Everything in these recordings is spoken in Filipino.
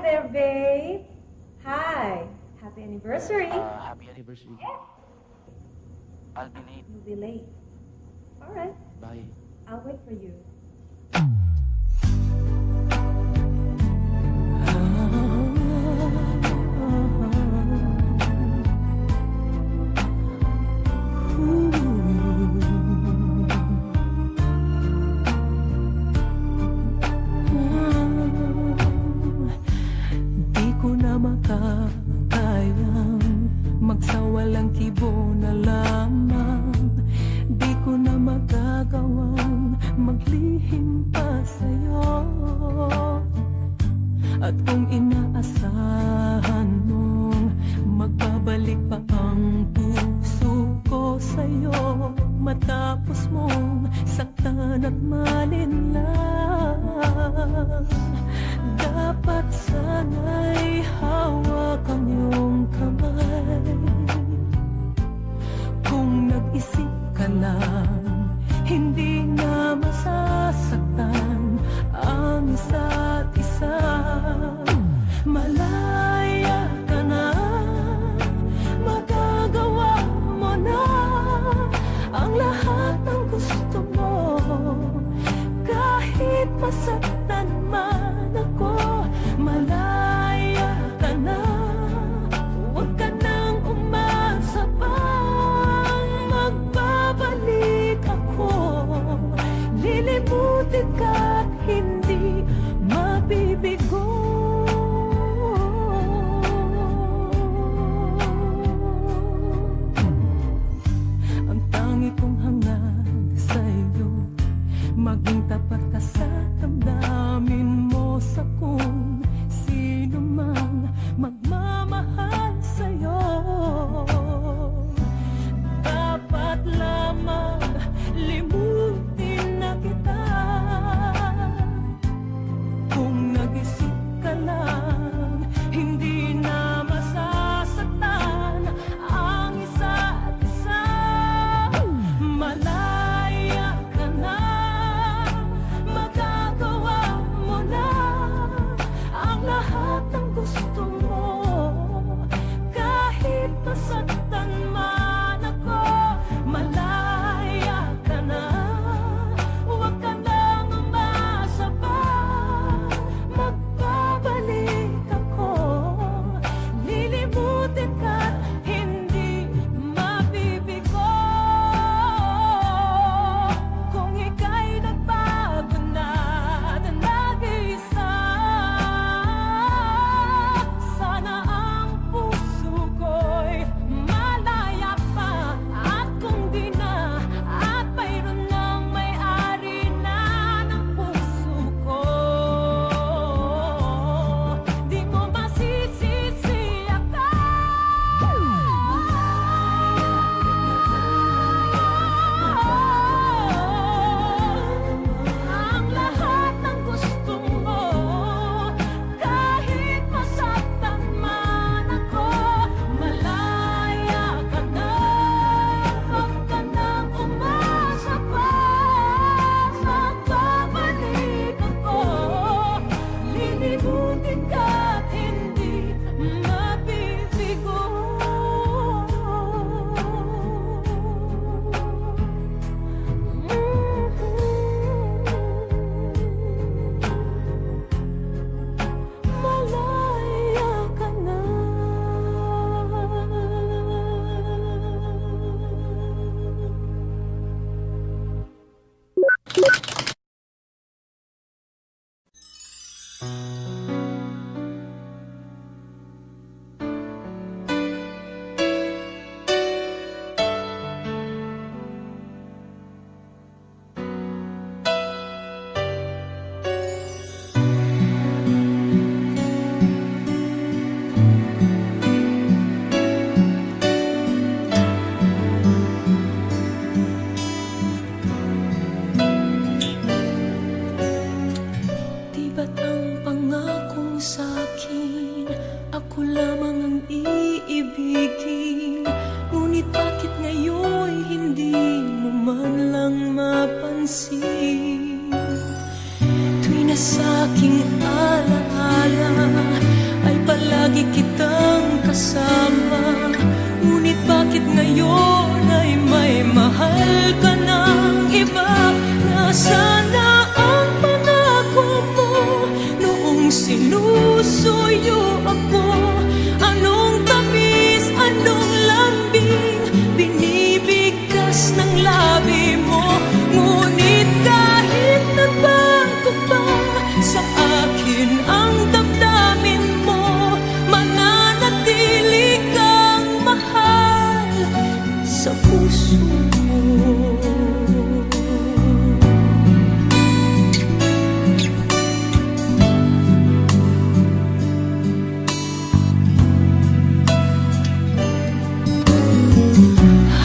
there, babe. Hi. Happy anniversary. Happy anniversary. I'll be late. You'll be late. All right. Bye. I'll wait for you. Di ko na makakayang magsawalang kibo na lamang. Di ko na magagawang maglihim pa sa'yo. At kung inaasahan mong magbabalik pa ang puso ko sa'yo, matapos mong saktan at malinlang, dapat sana'y hawak ang iyong kamay. Kung nag-isip ka lang, hindi na masasaktan ang isa't isa. Malaya ka na, magagawa mo na ang lahat ng gusto mo. Kahit masaktan man ako, malaya ka na. Huwag ka nang umasa pang magbabalik ako. Lilimutin ka't hindi mabibigo. Ang tangi kong hangad sa'yo, maging tapat ka sa damdamin mo, sa kung sino man magmamahal sa'yo. Dapat lamang limutin na kita. Kung nag-isip ka lang, hindi na masasaktan ang isa't isa. Malaya ka na, magagawa mo na ang lahat ng gusto mo. Kahit masaktan man ako, malaya ka na. Huwag ka nang umasa pa, magbabalik ako. Lilimutin ka't hindi mabibigo. Kung ika'y nagbago na at nag-iisa, sana ang puso ko'y malaya pa. At kung di na, at mayroon ng may-ari na ng puso ko, di mo masisisi ako. Ang lahat ng gusto mo, kahit masaktan man ako, malaya ka na. Huwag ka nang umasa pa, magbabalik ako. Lilimutin ka't hindi mabibigo. Malaya ka na. Di ba't ang pangakong sa'kin, ako lamang ang iibigin? Ngunit bakit ngayon'y hindi mo man lang mapansin? Tuwing na sa'king alaala lagi kitang kasama. Ngunit bakit ngayon ay may mahal ka ng iba? Nasaan na ang pangako mo noong sinusuyo ako? Anong tamis, anong lambing binibigkas ng labi mo? Ngunit kahit nagbago pa sa akin ang damdamin mo, mananatili kang mahal sa puso mo.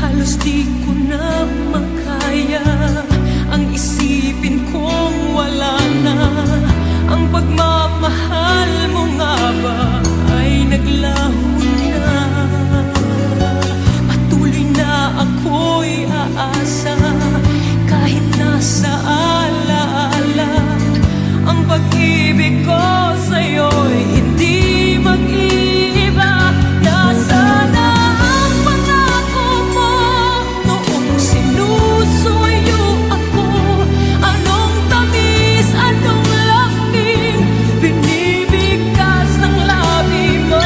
Halos di ko na makaya ang isipin kong wala na. Ang pagmamahal mo nga ba ay naglaho na? Patuloy na ako'y aasa kahit nasa alaala. Ang pag-ibig ko sa'yo'y hindi mag-iiba. Nasaan na ang pangako mo noong sinusuyo ako? Anong tamis, anong lambing binibigkas ng labi mo?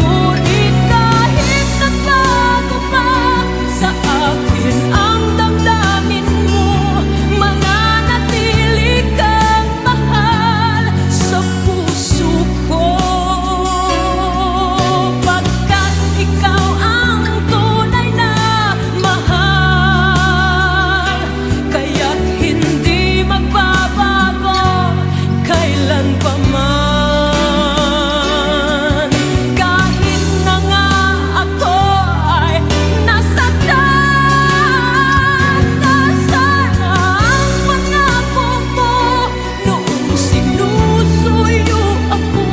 Ngunit kahit nagbago pa sa akin ang damdamin mo, mananatili kang mahal sa puso ko. Pagkat ikaw ang tunay na mahal, kaya't hindi magbabago kailan pa man. Kahit na nga ako ay nasaktan, nasaan ang pangako mo noong sinusuyo ako?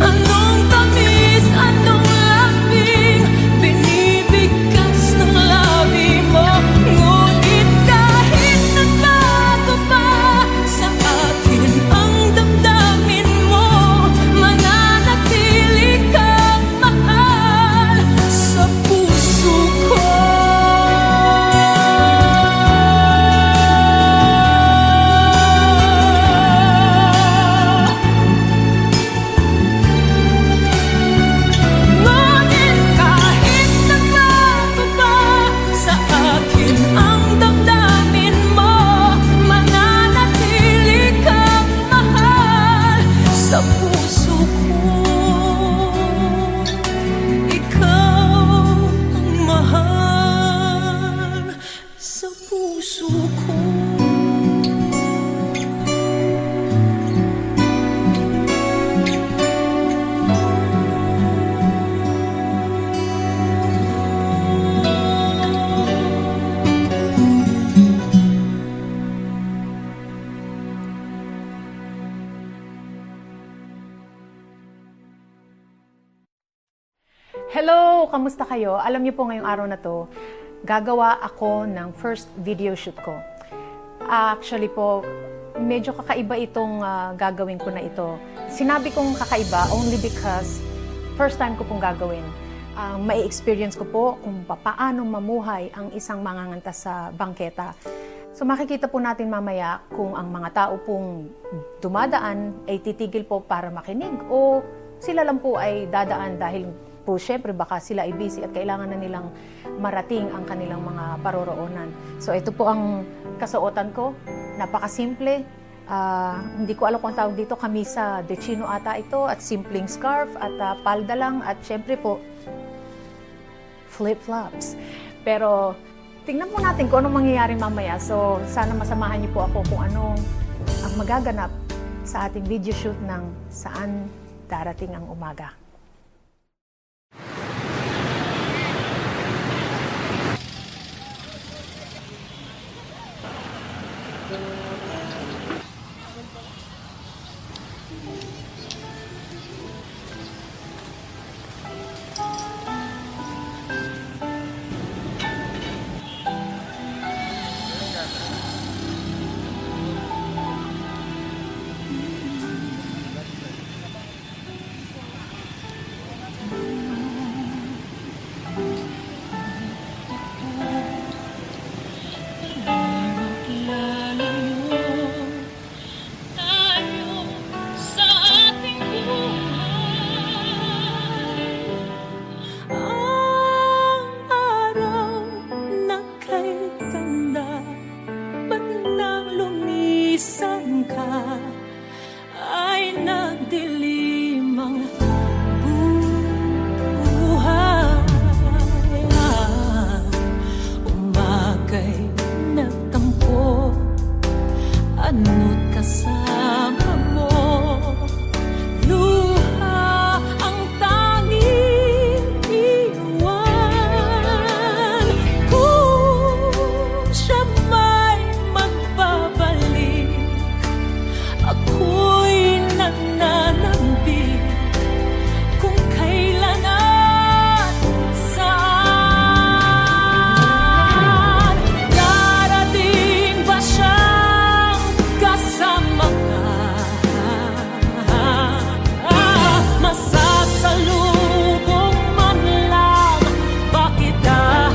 Anong tamis, anong lambing binibigkas ng labi mo? Ngunit kahit nagbago pa sa akin ang damdamin mo, mananatili kang mahal sa puso ko. Ngunit kahit nagbago pa sa akin ang damdamin mo, mananatili kang mahal sa puso ko. Ikaw ang mahal sa puso ko. Hello! Kamusta kayo? Alam niyo po ngayong araw na to, gagawa ako ng first video shoot ko. Actually po, medyo kakaiba itong gagawin ko na ito. Sinabi kong kakaiba only because first time ko pong gagawin. May experience ko po kung paano mamuhay ang isang manganganta sa bangketa. So makikita po natin mamaya kung ang mga tao pong dumadaan ay titigil po para makinig o sila lang po ay dadaan dahil po syempre baka sila ay busy at kailangan na nilang marating ang kanilang mga paroroonan. So ito po ang kasuotan ko, napakasimple. Hindi ko alam kung ang tawag dito, kamisa de chino ata ito at simpleng scarf at palda lang at syempre po flip-flops. Pero tingnan po natin kung anong mangyayari mamaya. So sana masamahan niyo po ako kung anong ang magaganap sa ating video shoot ng Saan Darating ang Umaga. ako'y nananambik kung kailan at saan. Darating ba siyang kasama ka? Masasalubong man lang ba kita?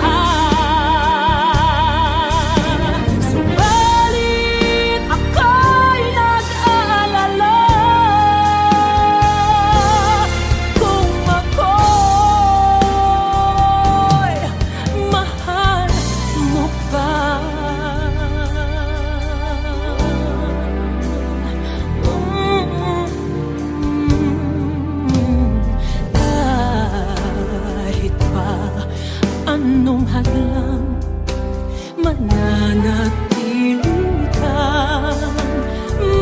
Subalit ako'y nag-aalala kung ako'y mahal mo pa. Kahit pa anong hadlang, mananatili kang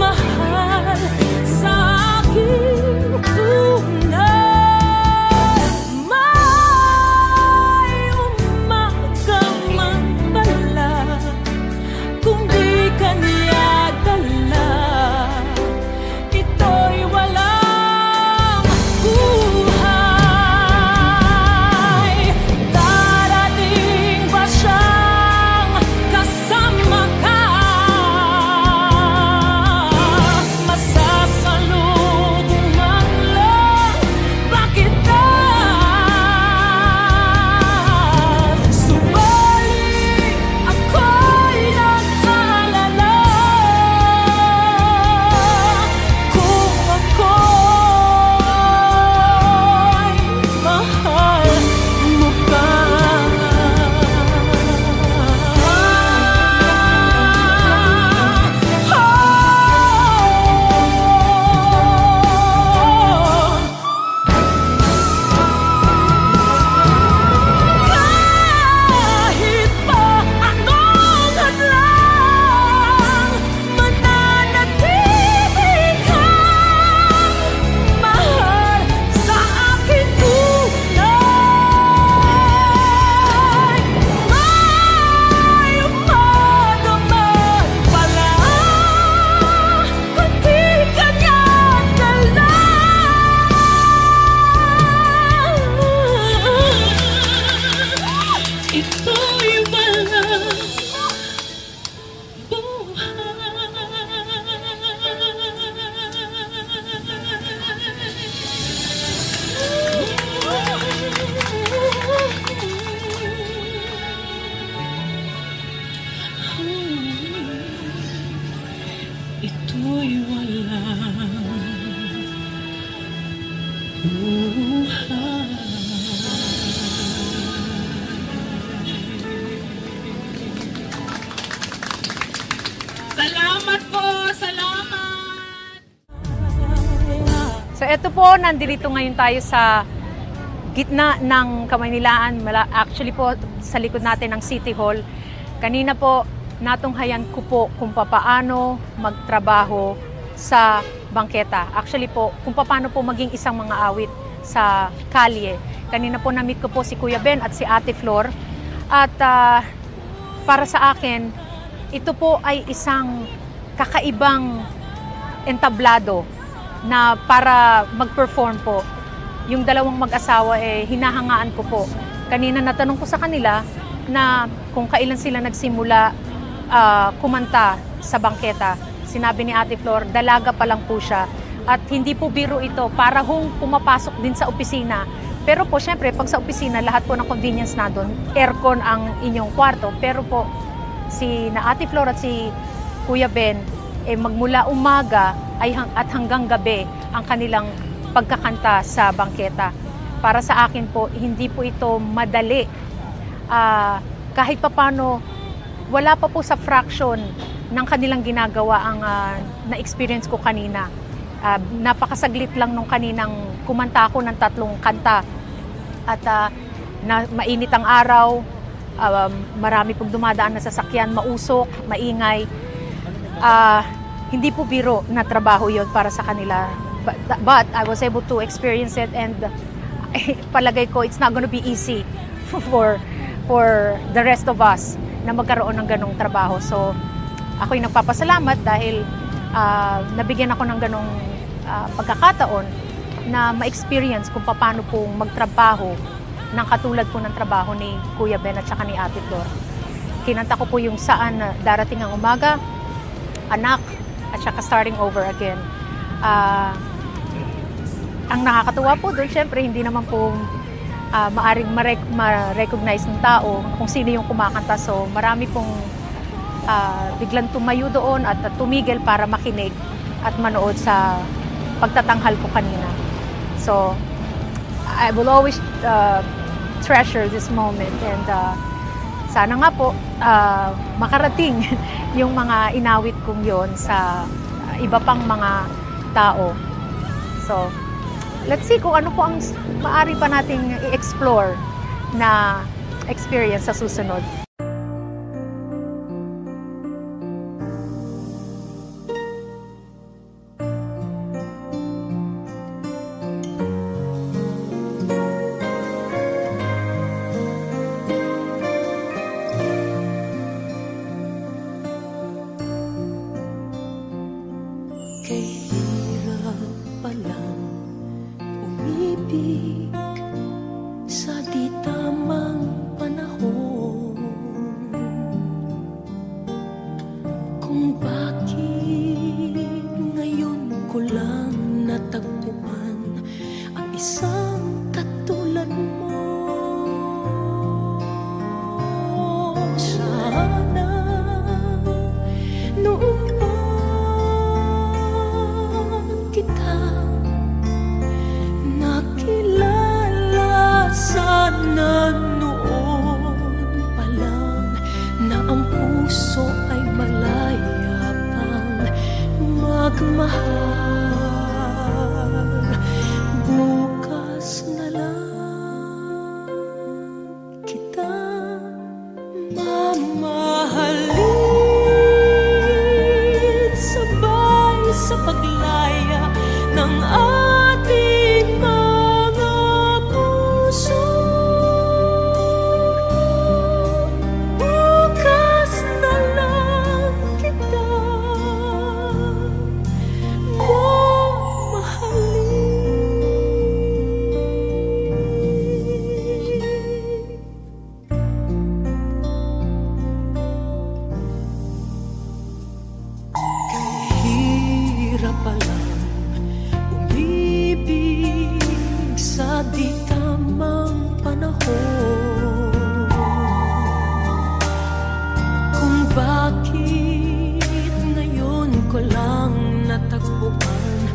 mahal sa aking tunay. May umaga man pala kung di ka niya dala, ito'y walang buhay. Darating ba siyang kasama ka? Masasalubong man lang ba kita? Subalit ako'y nag-aalala kung ako'y mahal mo pa. Kahit pa anong hadlang, mananatili kang mahal sa aking tunay. May umaga man pala kung di ka niya dala, ito'y walang buhay. Ito'y walang buhay. Salamat po, salamat. So ito po, nandito ngayon tayo sa gitna ng Kamaynilaan. Actually po, sa likod natin ng City Hall. Kanina po, natunghayan ko po kung paano magtrabaho sa bangketa. Actually po, kung paano po maging isang mga awit sa kalye. Kanina po na-meet ko po si Kuya Ben at si Ate Flor. At para sa akin, ito po ay isang kakaibang entablado na para mag-perform po. Yung dalawang mag-asawa hinahangaan ko po. Kanina natanong ko sa kanila na kung kailan sila nagsimula kumanta sa bangketa. Sinabi ni Ate Flor, dalaga pa lang po siya. At hindi po biro ito, para pumapasok din sa opisina. Pero po, syempre, pag sa opisina, lahat po ng convenience na doon, aircon ang inyong kwarto. Pero po, si na Ate Flor at si Kuya Ben, magmula umaga at hanggang gabi ang kanilang pagkakanta sa bangketa. Para sa akin po, hindi po ito madali. Kahit papano, wala pa po sa fraction ng kanilang ginagawa ang na-experience ko kanina. Napakasaglit lang nung kaninang kumanta ako ng 3 kanta. At mainit ang araw, marami pong dumadaan na sasakyan, mausok, maingay. Hindi po biro na trabaho yon para sa kanila. But I was able to experience it, and palagay ko it's not gonna be easy for the rest of us na magkaroon ng ganong trabaho. So ako'y nagpapasalamat dahil nabigyan ako ng ganong pagkakataon na ma-experience kung paano po magtrabaho ng katulad po ng trabaho ni Kuya Ben at saka ni Ate Flor. Kinanta ko po yung Saan Darating ang Umaga, Anak, at saka Starting Over Again. Ang nakakatuwa po doon, syempre, hindi naman po maaring ma-recognize ng tao kung sino yung kumakanta. So, marami pong biglang tumayo doon at tumigil para makinig at manood sa pagtatanghal ko kanina. So, I will always treasure this moment and sana nga po makarating yung mga inawit kong yon sa iba pang mga tao. So, let's see kung ano po ang maaari pa nating i-explore na experience sa susunod. Kay hirap palang umibig sa di tamang panahon, kung bakit ngayon ko lang natagpuan ang isang katulad mo. Sana noon pa kita nakilala, sana noon pa lang na ang puso ay malaya pang magmahal. Bukas na lang kita mamahalin, sabay sa paglaya ng ating mga puso. Bukas na lang kita mamahalin. Hirap palang umibig sa di tamang panahon, kung bakit ngayon ko lang natagpuan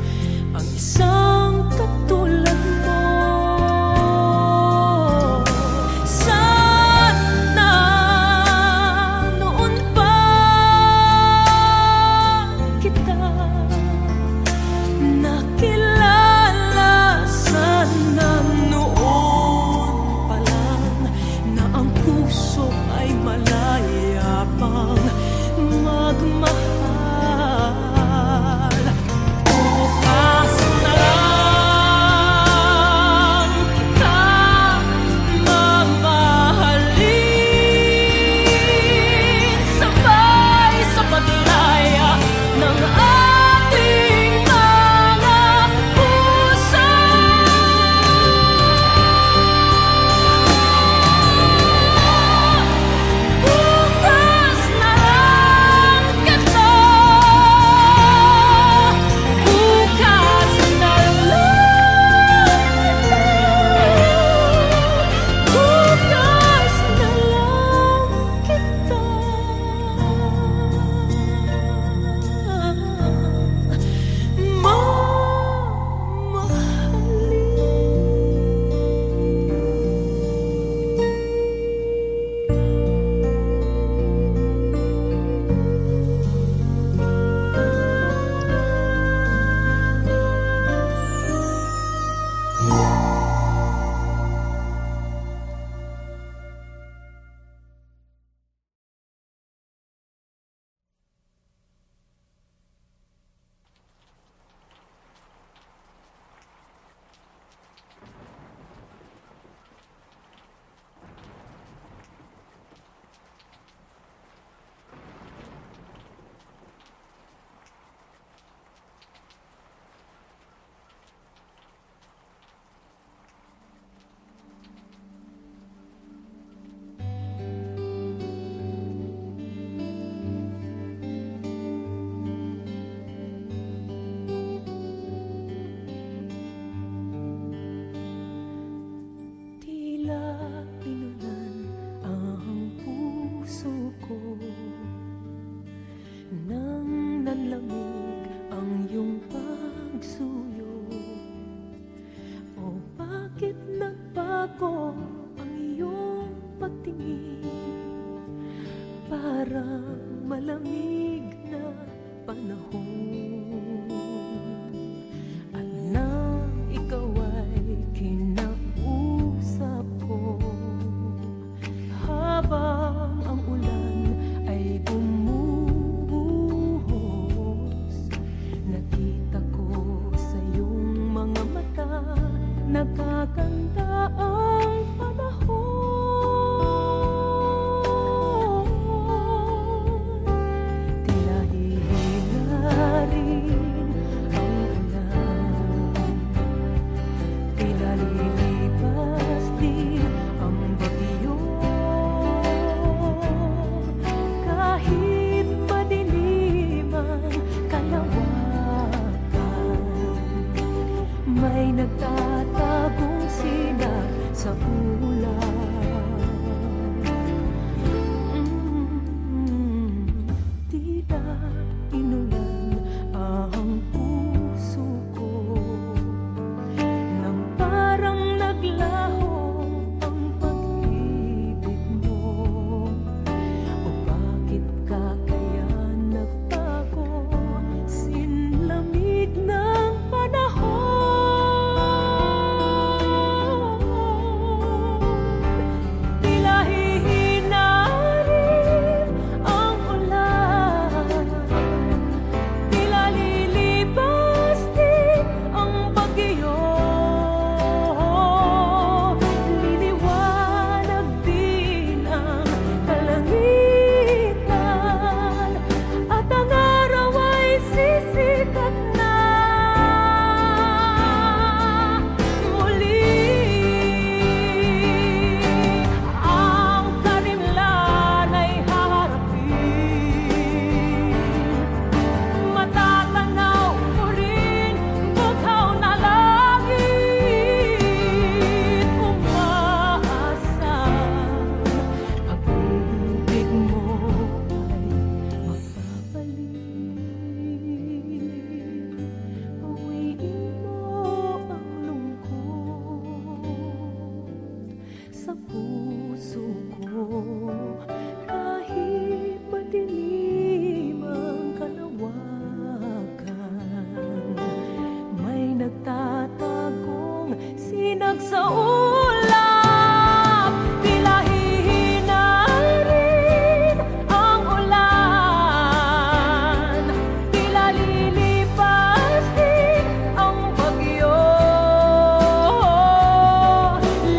ang isang katulad mo. Sana noon pa kita nakilala, sana noon pa lang na ang puso ay malaya pang magmahal. Bukas na lang kita mamahalin, sabay sa paglaya ng ating mga nagkaganda ang panahon. Tila hihina rin ang ulan, tila lilipas din ang bagyo. Kahit madilim ang kalawakan, may nagtatagong sinag sa ulan. Tila inulan ang puso ko, nang parang naglaho ang pag-ibig mo. O bakit ka kaya nagbago, sinlamig ng panahon? Tila hihina rin ang ulan, tila lilipas din ang bagyo. Liliwanag din ang kalangitan, at ang araw ay sisikat na muli. Ang karimlan ay haharapin, matatanaw ko rin bughaw na langit. Umaasang pag-ibig mo ay mapapalik. Bawiin mo ang lungkot sa puso ko. Kahit madilim ang kalawakan, may nagtatagong sinag sa ulap. Tila hihina rin ang ulan, tila lilipas din ang bagyo.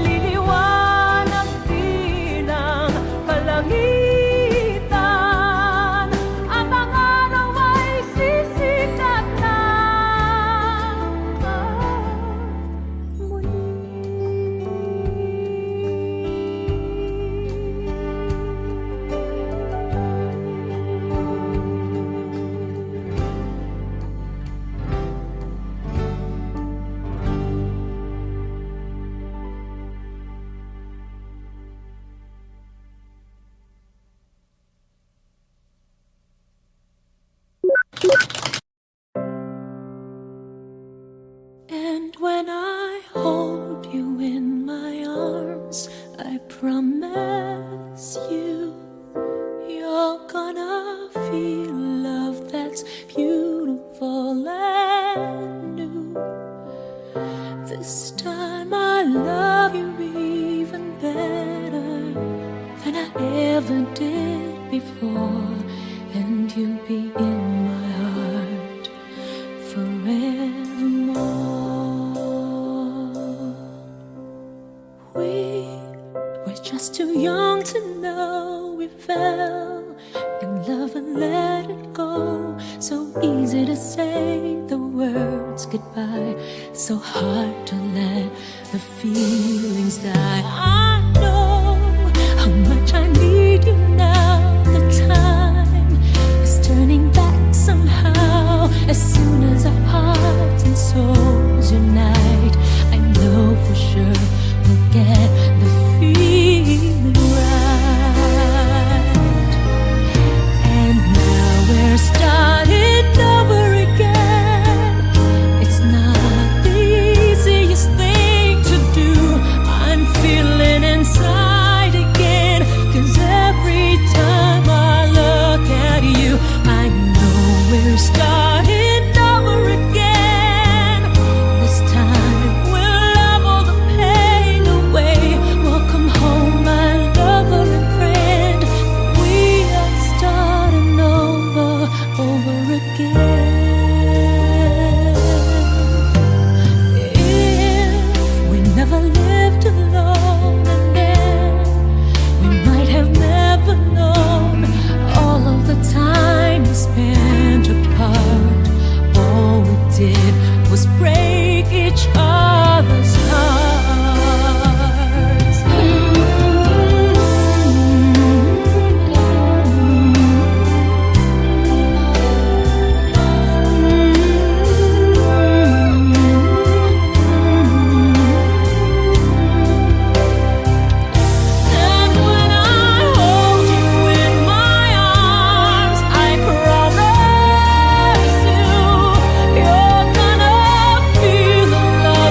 Liliwanag din ang kalangitan, at ang araw ay sisikat na muli. And when I hold you in my arms, I promise you, you're gonna feel love that's beautiful and new. This time I love you even better than I ever did before, and you'll be in my heart forevermore. We were just too young to know we fell in love and let it go. So easy to say the words goodbye, so hard to let the feelings die. I know how much I need you now. The time is turning back somehow. As soon as our hearts and souls unite, I know for sure we'll get the feeling right. And now we're starting over again. It's not the easiest thing to do. I'm feeling inside again, 'cause every time I look at you, I know we're starting was break each other's hearts. And when I hold you in my arms, I promise you, you're gonna feel the love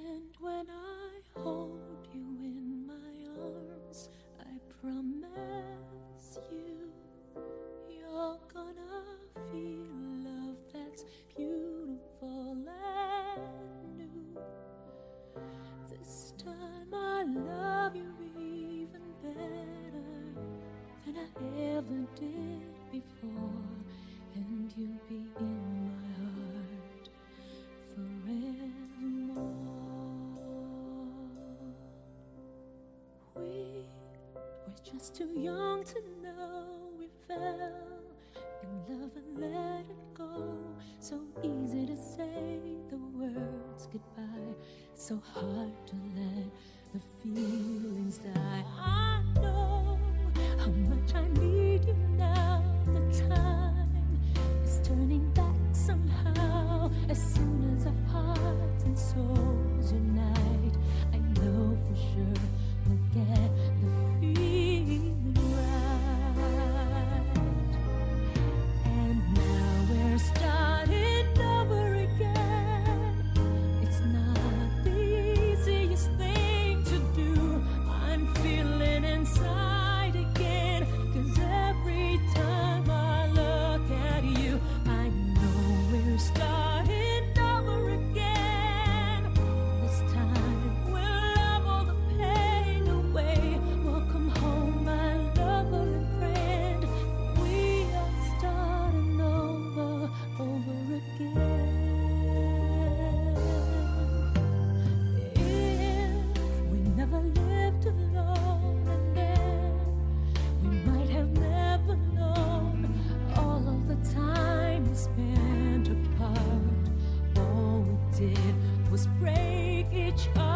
And when I hold you in my arms, I promise you, you're gonna feel love that's beautiful and new. This time I love you even better than I ever did before, and you'll be in my heart forevermore. We were just too young to know we fell in love and let it go. So easy to say the words goodbye, so hard to let the feelings die. I know how much I need you now. The time is turning back somehow. As soon as our hearts and souls unite, I know for sure we'll get the feeling right. And now we're starting over again. It's not the easiest thing to do. I'm feeling inside again, 'cause every time I look at you, I know we're starting over again. This time we'll love all the pain away. Welcome home, my lover and friend. We are starting over again. If we never lived alone, and then we might have never known all of the time we spent apart. All we did was break each other